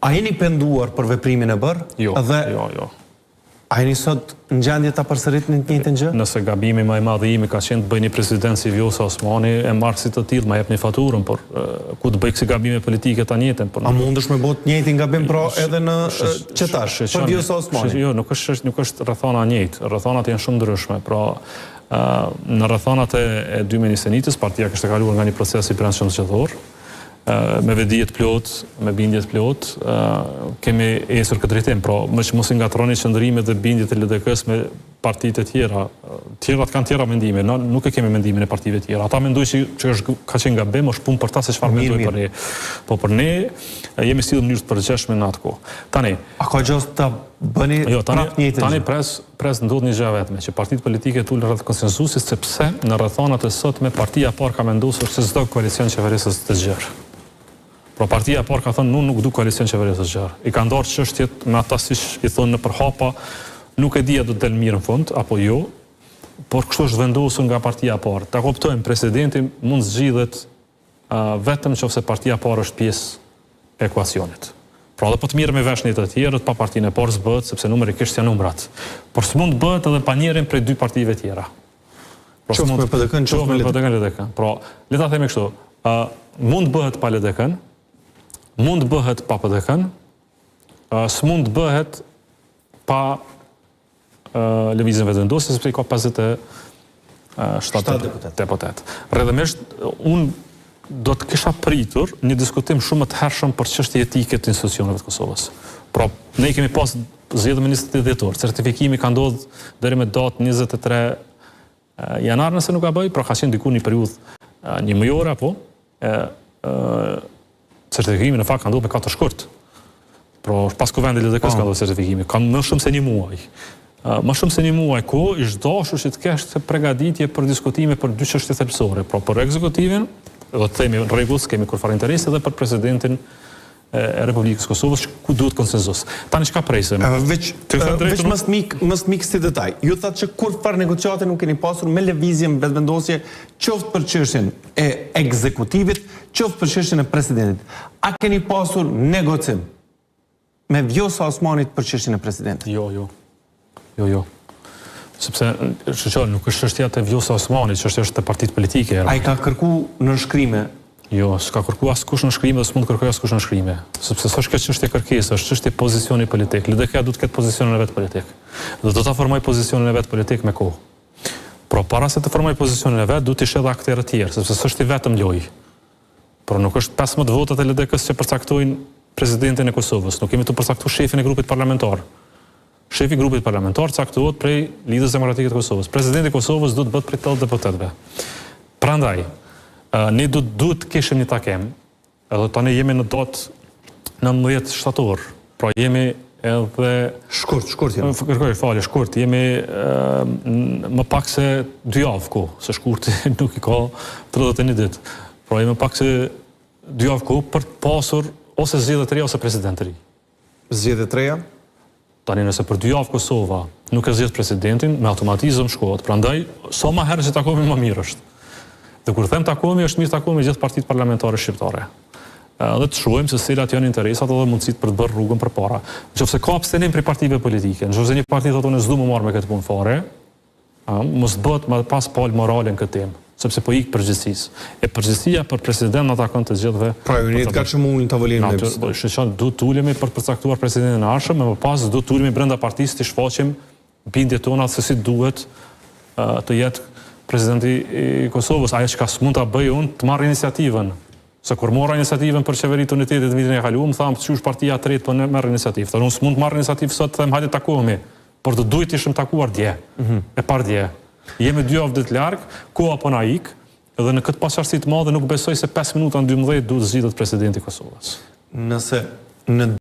A jeni penduar për veprimin e bërë? Jo. A jeni sot në gjendje ta përsëritni të njëjtën gjë? Nëse gabimi më i madh i imi ka qenë të bëj një president si Vjosa Osmani, e marr si të tillë, ma jepni faturën, por ku të bëj kësi gabime politike ta njëjtën. A mundesh me bot njëjtin gabim pra edhe në qetash, për Vjosa Osmani? Jo, nuk është rrethana njëjtë, rrethanat janë shumë ndryshme. Pra, në rrethanat e dy ministenitës, partia kishte kaluar nga një proces i brendshëm qytetor, me vedijet plot, me bindjet plot, kemi esur këtë drejtim, pra mos i ngatroni qëndrimet dhe bindjet e LDK-s me partitë e tjera. Tjerat kanë tjera mendime, nuk e kemi mendimin e partive tjera. Ata mendojnë që ka qenë gabim, është punë për ta se çfarë mendoj për ne. Po për ne jemi si në mënyrë të përgjithshme në atë kohë. Tani, a ka gjë ta bëni prapë njëjtën? Tani pres ndodh një gjë vetme, që partitë politike tulën rreth konsensusit, sepse në rrethanat e sotme partia e parë ka vendosur se çdo koalicion qeverisës të zgjerë. Pra partia e parë ka thënë nuk du koalicion qeverisës zgjerë. I ka ndarë çështjet me ata siç i thonë në përhapa, nuk e di a do të del mirë në fund apo jo, por kështu është vendosur nga partia e parë. Ta kuptojmë, presidenti mund zgjidhet vetëm nëse partia e parë është pjesë e ekuacionit. Pra edhe po të mirë me vesh një të tjerët, pa partinë e parë s'bëhet, sepse numerikisht janë numrat. Por s'mund bëhet edhe pa njërin prej dy partive tjera. Qoftë me PDK-n, qoftë me LDK. Pra, le ta themi kështu, mund bëhet pa LDK-n, mund bëhet pa PDK-n, s'mund bëhet pa lëvizjen vetëvendosje, sepse ka 57 deputet. Rrjedhimisht, unë do të kisha pritur një diskutim shumë të hershëm për çështje etike të institucioneve të Kosovës. Pra, ne kemi pas zgjedhje ministrit dhjetor, certifikimi ka ndodhur deri me datë 23 janar, nëse nuk gaboj, pra ka qenë diku një periudhë një mujore apo certifikimi në fakt ka ndodhur me 4 shkurt. Pra, pas kuvendi LDK-s ka ndodhur certifikimi, ka më shumë se një muaj. Më shumë se një muaj kohë është dashur që të kesh përgatitje për diskutime për dy çështje thelbësore, pra për ekzekutivin, do të themi rregull, kemi kurfar interesi, dhe për presidentin e Republikës Kosovës, ku duhet konsenzus. Tani çka presim? Veç mos mik si detaj. Ju thatë që kurfar negociate nuk keni pasur me lëvizjen vetëvendosje, qoftë për çështjen e ekzekutivit, qoftë për çështjen e presidentit. A keni pasur negocim me Vjosa Osmanit për çështjen e presidentit? Jo. Sepse nuk është çështja të Vjosa Osmanit, çështja është të partitë politike. Ai ka kërku në shkrime? Jo, s'ka kërku askush në shkrime dhe s'mund kërkoj askush në shkrime. Sepse s'është këtë çështje kërkesë, është çështje pozicioni politik. LDK duhet të ketë pozicionin e vet politik. Dhe do ta formoj pozicionin e vet politik me kohë. Por para se të formoj pozicionin e vet, duhet të sheh edhe aktorë të tjerë, sepse s'është i vetëm lojë. Por nuk është 15 votat e LDK-s që përcaktojnë presidentin e Kosovës. Nuk kemi të përcaktuar shefin e grupit parlamentar. Shefi i grupit parlamentar caktohet prej Lidhjes Demokratike të Kosovës. Presidenti i Kosovës duhet bëhet prej 80 deputetëve. Prandaj, ne duhet të kishim një takim, edhe tani jemi në datë 19 shtator, pra jemi edhe... Shkurt jemi. Kërkoj falje, shkurt. Jemi më pak se 2 javë kohë, se shkurti nuk i ka 31 ditë. Pra jemi më pak se 2 javë kohë për të pasur ose zgjedhje të reja ose president të ri. Zgjedhje të reja? Tani nëse për 2 javë Kosova nuk e zgjedh presidentin, me automatizëm shkohet. Prandaj, sa më herë që takohemi më mirë është. Dhe kur them takohemi, është mirë takohemi gjithë partitë parlamentare shqiptare. Dhe të shohim se cilat janë interesat edhe mundësitë për të bërë rrugën përpara. Nëse ka abstenim prej partive politike, nëse një parti thotë unë s'du më marr me këtë punë fare, mos bëhet më pas palë morale në këtë temë, sepse po ik përgjegjësisë. E përgjegjësia për president ata kanë të gjithëve. Pra ju jeni të gatshëm në tavolinë e BE-s. Shqiptar duhet të ulemi për të përcaktuar presidentin e ardhshëm, më pas duhet të ulemi brenda partisë të shfaqim bindjet tona se si duhet të jetë presidenti i Kosovës. Ajo që s'mund ta bëj unë të marr iniciativën. Se kur mora iniciativën për qeveritë të unitetit vitin e kaluar, më thamë çush partia e tretë po ne merr iniciativë. Thonë unë s'mund të marr iniciativë sot, them hajde takohemi, por do duhet të ishim takuar dje. E par dje. Jemi 2 javë ditë larg, koha po na ik, dhe në këtë pasqyrësi të madhe nuk besoj se 5 minuta në 12 duhet zgjidhet presidenti i Kosovës. Nëse në